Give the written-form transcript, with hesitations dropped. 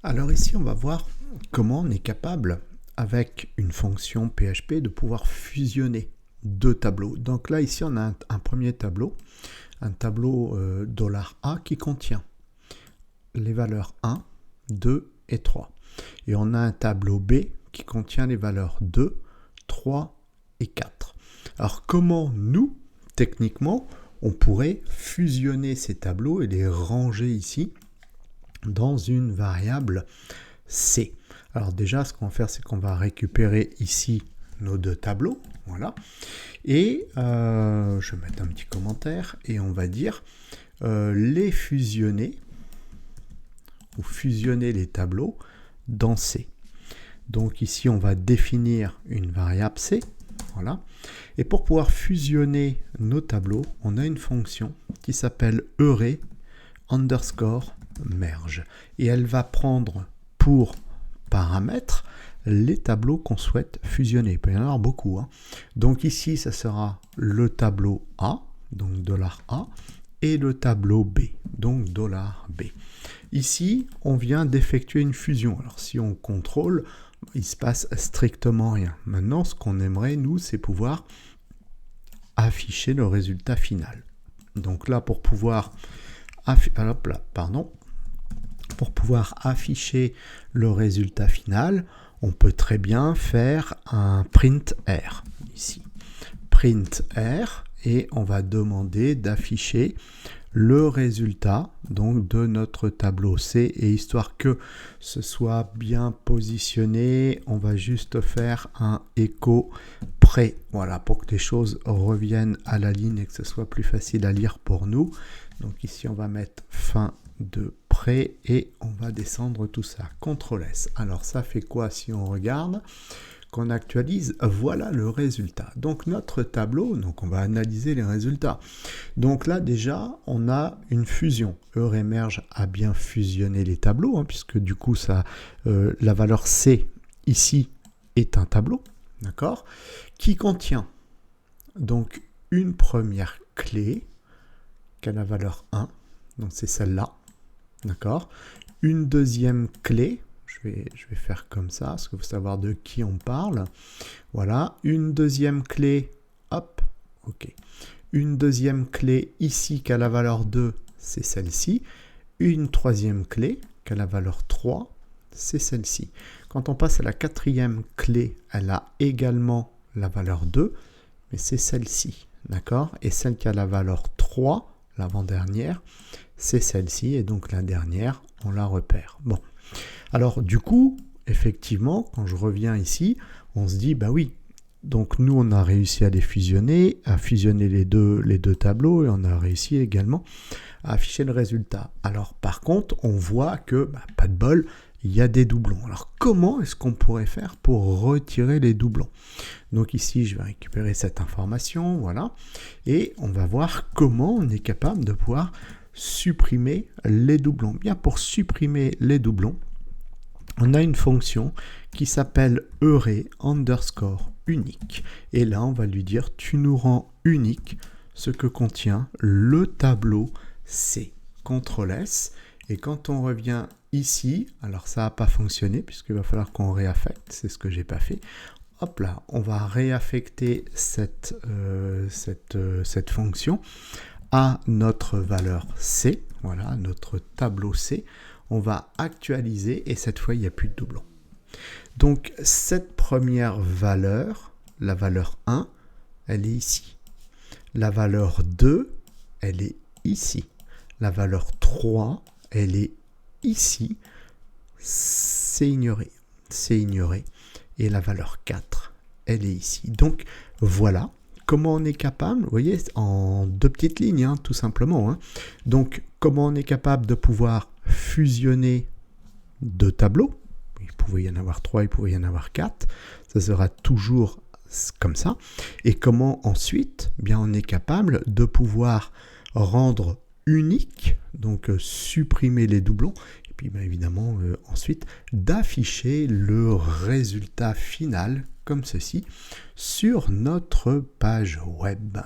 Alors ici, on va voir comment on est capable, avec une fonction PHP, de pouvoir fusionner deux tableaux. Donc là, ici, on a un premier tableau, un tableau $A qui contient les valeurs 1, 2 et 3. Et on a un tableau B qui contient les valeurs 2, 3 et 4. Alors comment nous, techniquement, on pourrait fusionner ces tableaux et les ranger ici dans une variable C. Alors déjà, ce qu'on va faire, c'est qu'on va récupérer ici nos deux tableaux, voilà, et je vais mettre un petit commentaire, et on va dire les fusionner, ou fusionner les tableaux dans C. Donc ici, on va définir une variable C, voilà, et pour pouvoir fusionner nos tableaux, on a une fonction qui s'appelle array underscore merge, et elle va prendre pour paramètre les tableaux qu'on souhaite fusionner. Il peut y en avoir beaucoup, hein. Donc ici, ça sera le tableau A, donc $A, et le tableau B, donc $B. Ici, on vient d'effectuer une fusion. Alors si on contrôle, il se passe strictement rien. Maintenant, ce qu'on aimerait, nous, c'est pouvoir afficher le résultat final. Donc là, pour pouvoir pour pouvoir afficher le résultat final, on peut très bien faire un print R ici. Print R, et on va demander d'afficher le résultat donc de notre tableau C, et histoire que ce soit bien positionné, on va juste faire un écho prêt, voilà, pour que les choses reviennent à la ligne et que ce soit plus facile à lire pour nous. Donc ici, on va mettre fin de prêt et on va descendre tout ça. CTRL S. Alors ça fait quoi si on regarde, qu'on actualise? Voilà le résultat. Donc notre tableau, donc on va analyser les résultats. Donc là déjà, on a une fusion. Array merge a bien fusionné les tableaux, hein, puisque du coup ça, la valeur C ici est un tableau, d'accord, qui contient donc une première clé qui a la valeur 1, donc c'est celle-là, d'accord. Une deuxième clé, je vais faire comme ça, parce qu'il faut savoir de qui on parle. Voilà, une deuxième clé, hop, ok. Une deuxième clé ici qui a la valeur 2, c'est celle-ci. Une troisième clé qui a la valeur 3, c'est celle-ci. Quand on passe à la quatrième clé, elle a également la valeur 2, mais c'est celle-ci, d'accord. Et celle qui a la valeur 3, l'avant-dernière, c'est celle-ci, et donc la dernière, on la repère. Bon, alors du coup, effectivement, quand je reviens ici, on se dit, bah oui, donc nous, on a réussi à les fusionner, à fusionner les deux tableaux, et on a réussi également à afficher le résultat. Alors par contre, on voit que, pas de bol, il y a des doublons. Alors comment est-ce qu'on pourrait faire pour retirer les doublons? Donc ici, je vais récupérer cette information, voilà, et on va voir comment on est capable de pouvoir supprimer les doublons. Bien, pour supprimer les doublons, on a une fonction qui s'appelle array underscore unique. Et là, on va lui dire, tu nous rends unique ce que contient le tableau C. CTRL S. Et quand on revient ici, alors ça n'a pas fonctionné puisqu'il va falloir qu'on réaffecte, c'est ce que j'ai pas fait. Hop là, on va réaffecter cette fonction à notre valeur C, voilà, notre tableau C. On va actualiser et cette fois, il n'y a plus de doublons. Donc, cette première valeur, la valeur 1, elle est ici. La valeur 2, elle est ici. La valeur 3, elle est ici. C'est ignoré. C'est ignoré. Et la valeur 4, elle est ici. Donc, voilà comment on est capable, vous voyez, en deux petites lignes, hein, tout simplement. Hein. Donc, comment on est capable de pouvoir fusionner deux tableaux. Il pouvait y en avoir 3, il pouvait y en avoir 4. Ça sera toujours comme ça. Et comment ensuite, bien, on est capable de pouvoir rendre unique, donc supprimer les doublons, et puis bien évidemment ensuite d'afficher le résultat final comme ceci sur notre page web.